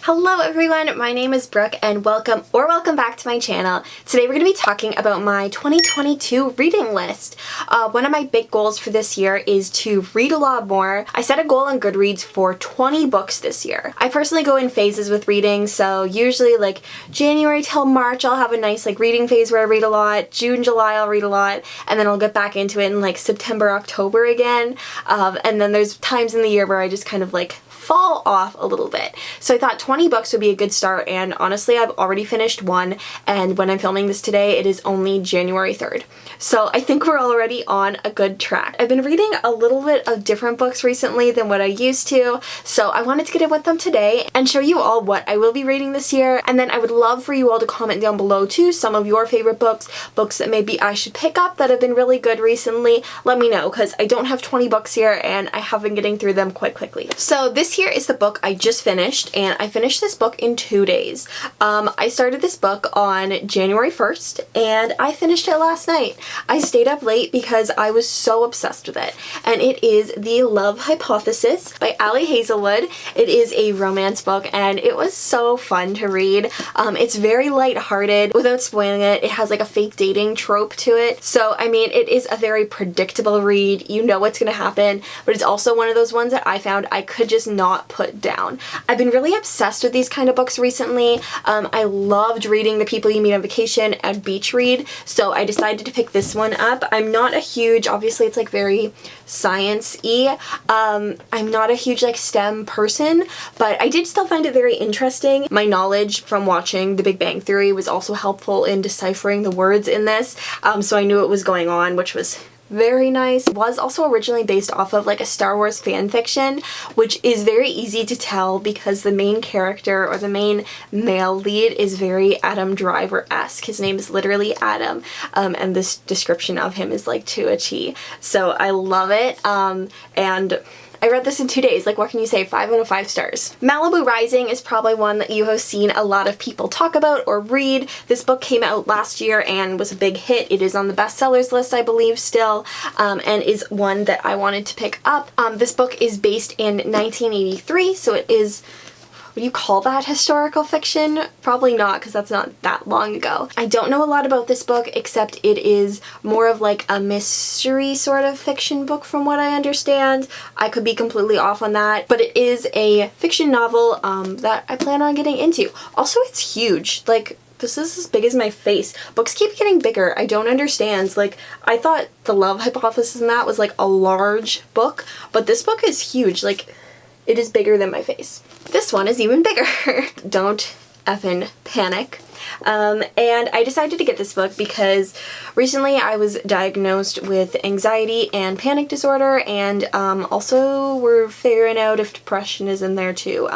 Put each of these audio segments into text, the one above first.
Hello everyone, my name is Brooke and welcome back to my channel. Today we're going to be talking about my 2022 reading list. One of my big goals for this year is to read a lot more. I set a goal on Goodreads for 20 books this year. I personally go in phases with reading, so usually like January till March I'll have a nice reading phase where I read a lot. June, July I'll read a lot, and then I'll get back into it in September, October again. And then there's times in the year where I just kind of fall off a little bit. So I thought 20 books would be a good start, and honestly I've already finished one, and when I'm filming this today it is only January 3rd. So I think we're already on a good track. I've been reading a little bit of different books recently than what I used to, so I wanted to get in with them today and show you all what I will be reading this year, and then I would love for you all to comment down below too some of your favorite books that maybe I should pick up that have been really good recently. Let me know, because I don't have 20 books here and I have been getting through them quite quickly. So this here is the book I just finished, and I finished this book in 2 days. I started this book on January 1st and I finished it last night. I stayed up late because I was so obsessed with it, and it is The Love Hypothesis by Ali Hazelwood. It is a romance book and it was so fun to read. It's very lighthearted. Without spoiling it, it has a fake dating trope to it. So I mean, it is a very predictable read. You know what's gonna happen, but it's also one of those ones that I found I could just not put down. I've been really obsessed with these kind of books recently. I loved reading The People You Meet on Vacation and Beach Read, so I decided to pick this one up. I'm not a huge, obviously it's very science-y. I'm not a huge STEM person, but I did still find it very interesting. My knowledge from watching The Big Bang Theory was also helpful in deciphering the words in this, so I knew what was going on, which was very nice. It was also originally based off of a Star Wars fan fiction, which is very easy to tell because the main character, or the main male lead, is very Adam Driver-esque. His name is literally Adam, and this description of him is to a T. So I love it, and I read this in 2 days. What can you say? 5 out of 5 stars. Malibu Rising is probably one that you have seen a lot of people talk about or read. This book came out last year and was a big hit. It is on the bestsellers list, I believe, still, and is one that I wanted to pick up. This book is based in 1983, so it is, would you call that historical fiction? Probably not, because that's not that long ago. I don't know a lot about this book, except it is more of a mystery sort of fiction book from what I understand. I could be completely off on that, but it is a fiction novel that I plan on getting into. Also, it's huge. This is as big as my face. Books keep getting bigger. I don't understand. I thought The Love Hypothesis and that was a large book, but this book is huge. It is bigger than my face. This one is even bigger. Don't effing panic. And I decided to get this book because recently I was diagnosed with anxiety and panic disorder, and also we're figuring out if depression is in there too.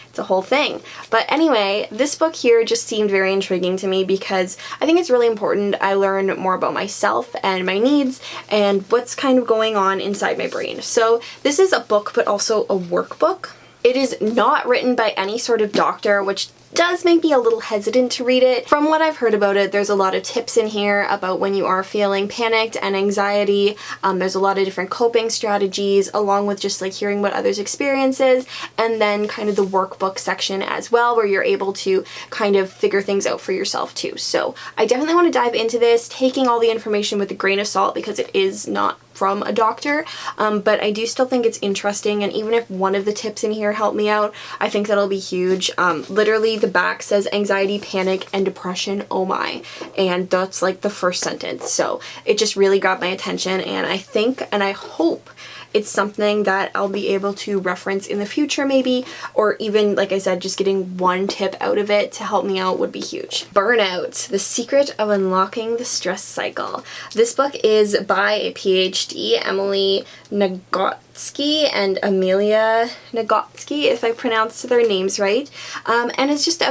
It's a whole thing. But anyway, this book here just seemed very intriguing to me because I think it's really important I learn more about myself and my needs and what's kind of going on inside my brain. So this is a book, but also a workbook. It is not written by any sort of doctor, which does make me a little hesitant to read it. From what I've heard about it, there's a lot of tips in here about when you are feeling panicked and anxiety. There's a lot of different coping strategies, along with just hearing what others' experiences, and then kind of the workbook section as well, where you're able to kind of figure things out for yourself too. So I definitely want to dive into this, taking all the information with a grain of salt because it is not from a doctor, but I do still think it's interesting, and even if one of the tips in here help me out, I think that'll be huge. Literally the back says anxiety, panic, and depression, oh my, and that's the first sentence, so it just really grabbed my attention, and I think, and I hope it's something that I'll be able to reference in the future maybe, or even, like I said, just getting one tip out of it to help me out would be huge. Burnout, The Secret of Unlocking the Stress Cycle. This book is by a PhD, Emily Nagotsky and Amelia Nagotsky, if I pronounced their names right, and it's just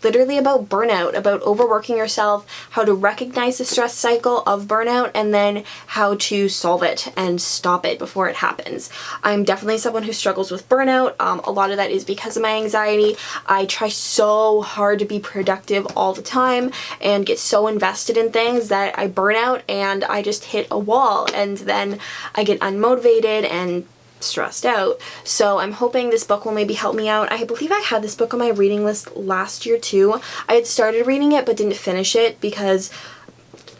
literally about burnout, about overworking yourself, how to recognize the stress cycle of burnout, and then how to solve it and stop it before it happens. I'm definitely someone who struggles with burnout. A lot of that is because of my anxiety. I try so hard to be productive all the time and get so invested in things that I burn out and I just hit a wall, and then I get unmotivated and stressed out. So I'm hoping this book will maybe help me out. I believe I had this book on my reading list last year too. I had started reading it but didn't finish it because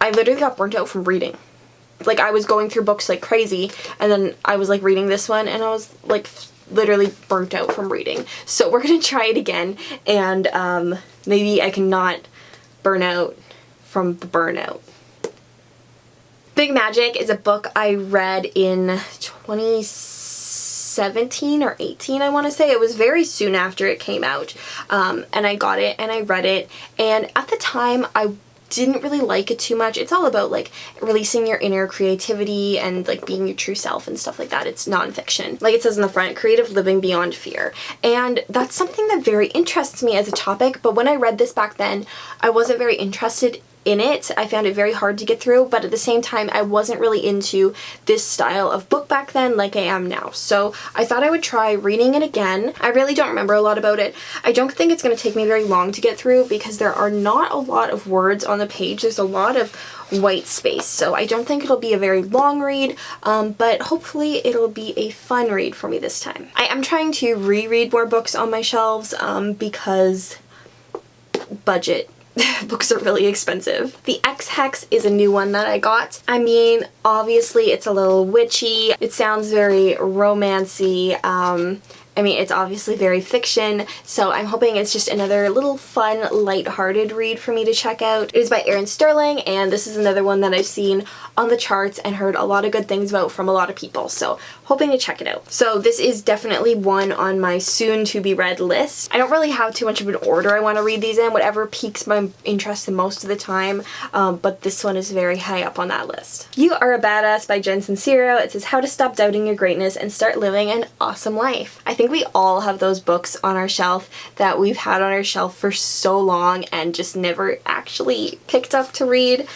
I literally got burnt out from reading. Like, I was going through books like crazy, and then I was like reading this one and I was like literally burnt out from reading. So we're gonna try it again, and maybe I can not burn out from the burnout. Big Magic is a book I read in 2017 or 18, I want to say. It was very soon after it came out, and I got it and I read it, and at the time I didn't really like it too much. It's all about like releasing your inner creativity and like being your true self and stuff like that. It's nonfiction. Like it says in the front, creative living beyond fear. And that's something that very interests me as a topic, but when I read this back then, I wasn't very interested in it. I found it very hard to get through, but at the same time I wasn't really into this style of book back then like I am now. So I thought I would try reading it again. I really don't remember a lot about it. I don't think it's going to take me very long to get through because there are not a lot of words on the page. There's a lot of white space, so I don't think it'll be a very long read, but hopefully it'll be a fun read for me this time. I am trying to reread more books on my shelves because budget. Books are really expensive. The X-Hex is a new one that I got. I mean, obviously it's a little witchy. It sounds very romancy. I mean, it's obviously very fiction, so I'm hoping it's just another little fun, light-hearted read for me to check out. It is by Erin Sterling, and this is another one that I've seen on the charts and heard a lot of good things about from a lot of people, so hoping to check it out. So this is definitely one on my soon-to-be-read list. I don't really have too much of an order I want to read these in, whatever piques my interest the most of the time, but this one is very high up on that list. You Are a Badass by Jen Sincero. It says how to stop doubting your greatness and start living an awesome life. I think we all have those books on our shelf that we've had on our shelf for so long and just never actually picked up to read.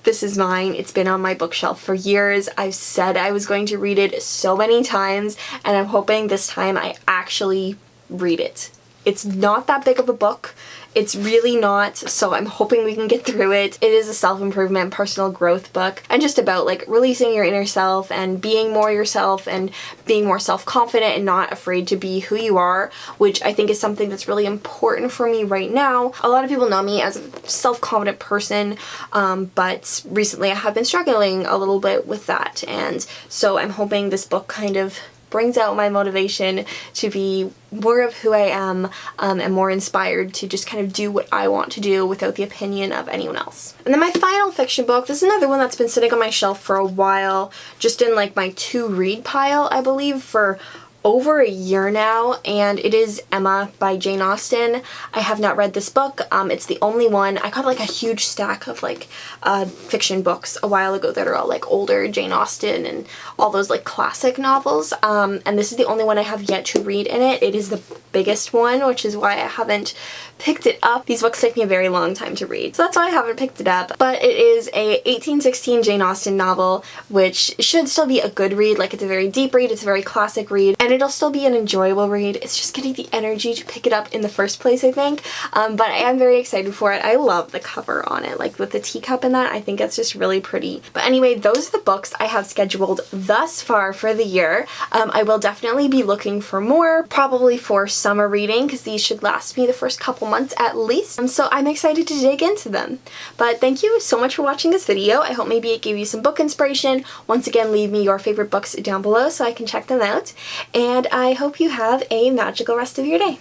This is mine. It's been on my bookshelf for years. I've said I was going to read it so many times, and I'm hoping this time I actually read it. It's not that big of a book. It's really not, so I'm hoping we can get through it. It is a self-improvement, personal growth book, and just about like releasing your inner self and being more yourself and being more self-confident and not afraid to be who you are, which I think is something that's really important for me right now. A lot of people know me as a self-confident person, but recently I have been struggling a little bit with that, and so I'm hoping this book kind of brings out my motivation to be more of who I am, and more inspired to just kind of do what I want to do without the opinion of anyone else. And then my final fiction book, this is another one that's been sitting on my shelf for a while, just in like my to-read pile, I believe, for over a year now, and it is Emma by Jane Austen. I have not read this book. It's the only one. I got like a huge stack of like fiction books a while ago that are all like older Jane Austen and all those like classic novels, and this is the only one I have yet to read in it. It is the biggest one, which is why I haven't picked it up. These books take me a very long time to read, so that's why I haven't picked it up. But it is a 1816 Jane Austen novel, which should still be a good read. Like, it's a very deep read, it's a very classic read, and it'll still be an enjoyable read. It's just getting the energy to pick it up in the first place, I think. But I am very excited for it. I love the cover on it, like with the teacup and that. I think it's just really pretty. But anyway, those are the books I have scheduled thus far for the year. I will definitely be looking for more, probably for summer reading, because these should last me the first couple months at least. So I'm excited to dig into them. But thank you so much for watching this video. I hope maybe it gave you some book inspiration. Once again, leave me your favorite books down below so I can check them out. And I hope you have a magical rest of your day.